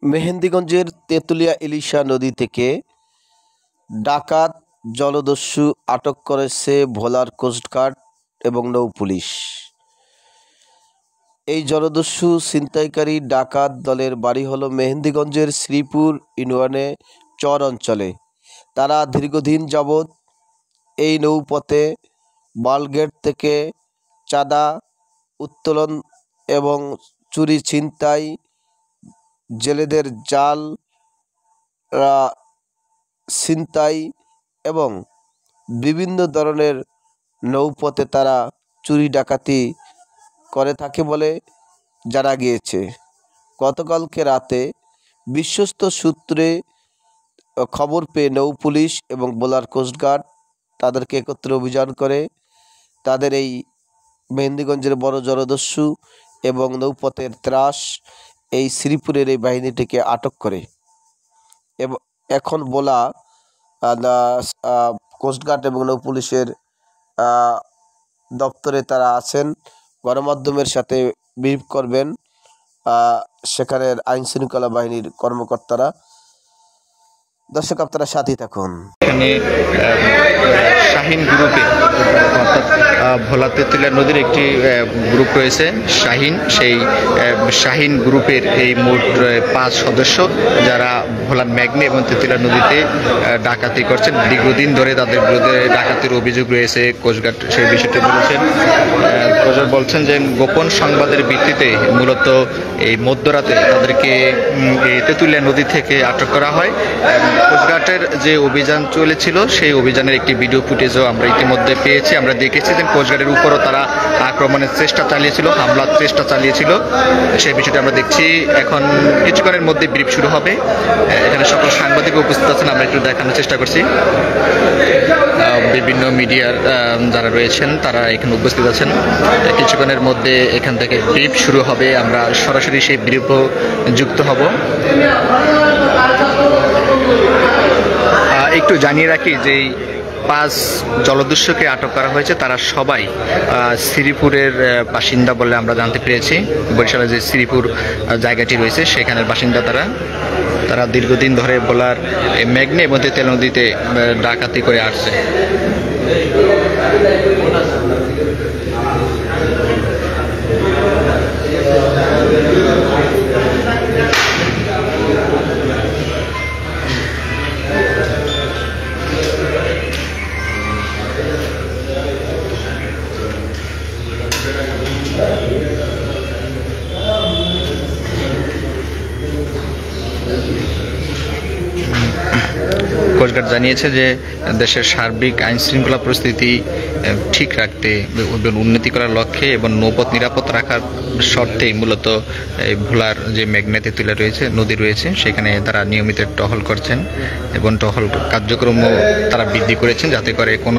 মেহেন্দিগঞ্জের তেঁতুলিয়া ইলিশা নদী থেকে ডাকাত জলদস্যু আটক করেছে ভোলার কোস্টগার্ড এবং নৌপুলিশ। এই জলদস্যু ছিনতাইকারী ডাকাত দলের বাড়ি হলো মেহেন্দিগঞ্জের শ্রীপুর ইউনিয়নে চর অঞ্চলে। তারা দীর্ঘদিন যাবৎ এই নৌপথে মালগেট থেকে চাঁদা উত্তোলন এবং চুরি ছিনতাই, জেলেদের জাল ছিনতাই এবং বিভিন্ন ধরনের নৌপথে তারা চুরি ডাকাতি করে থাকে বলে জানা গিয়েছে। গতকালকে রাতে বিশ্বস্ত সূত্রে খবর পেয়ে নৌপুলিশ এবং ভোলার কোস্টগার্ড তাদেরকে একত্রে অভিযান করে তাদের এই মেহেন্দিগঞ্জের বড় জলদস্যু এবং নৌপথের ত্রাস এই শ্রীপুরের এই বাহিনীটিকে আটক করে। এবং এখন ভোলা কোস্টগার্ড এবং নৌপুলিশের দপ্তরে তারা আছেন। গণমাধ্যমের সাথে ব্রিফ করবেন সেখানের আইনশৃঙ্খলা বাহিনীর কর্মকর্তারা। দর্শক, আপনারা সাথেই থাকুন। এখানে শাহিন গ্রুপে অর্থাৎ ভোলা তেঁতুলিয়া নদীর একটি গ্রুপ রয়েছে শাহিন, সেই শাহিন গ্রুপের এই মোট 5 সদস্য যারা ভোলার মেঘনা এবং তেঁতুলিয়া নদীতে ডাকাতি করছেন। দীর্ঘদিন ধরে তাদের বিরুদ্ধে ডাকাতির অভিযোগ রয়েছে। কোস্টগার্ড সেই বিষয়টি বলেছেন। কোস্টগার্ড বলছেন যে গোপন সংবাদের ভিত্তিতে মূলত এই মধ্যরাতে তাদেরকে তেঁতুলিয়া নদী থেকে আটক করা হয়। কোস্টগার্ডের যে অভিযান চলেছিল সেই অভিযানের একটি ভিডিও ফুটেজও আমরা ইতিমধ্যে পেয়েছি। আমরা দেখেছি যে কোস্টগার্ডের উপরও তারা আক্রমণের চেষ্টা চালিয়েছিল, হামলার চেষ্টা চালিয়েছিল, সেই বিষয়টি আমরা দেখছি। এখন কিছুক্ষণের মধ্যে ব্রিফ শুরু হবে। এখানে সকল সাংবাদিক উপস্থিত আছেন, আমরা একটু দেখানোর চেষ্টা করছি। বিভিন্ন মিডিয়ার যারা রয়েছেন তারা এখানে উপস্থিত আছেন। কিছুক্ষণের মধ্যে এখান থেকে ব্রিফ শুরু হবে, আমরা সরাসরি সেই ব্রিফও যুক্ত হব। একটু জানিয়ে রাখি যে 5 জলদস্যুকে আটক করা হয়েছে, তারা সবাই শ্রীপুরের বাসিন্দা বলে আমরা জানতে পেরেছি। বরিশালে যে শ্রীপুর জায়গাটি রয়েছে সেখানের বাসিন্দা তারা দীর্ঘদিন ধরে ভোলার মেঘনা এবং তেঁতুলিয়া নদীতে ডাকাতি করে আসছে। কোস্টগার্ড জানিয়েছে যে দেশের সার্বিক আইন শৃঙ্খলা পরিস্থিতি ঠিক রাখতে এবং উন্নতি করার লক্ষ্যে এবং নৌপথ নিরাপদ রাখার শর্তেই মূলত ভোলার যে মেঘনা তেঁতুলিয়া রয়েছে নদী রয়েছে সেখানে তারা নিয়মিত টহল করছেন এবং টহল কার্যক্রমও তারা বৃদ্ধি করেছেন যাতে করে কোনো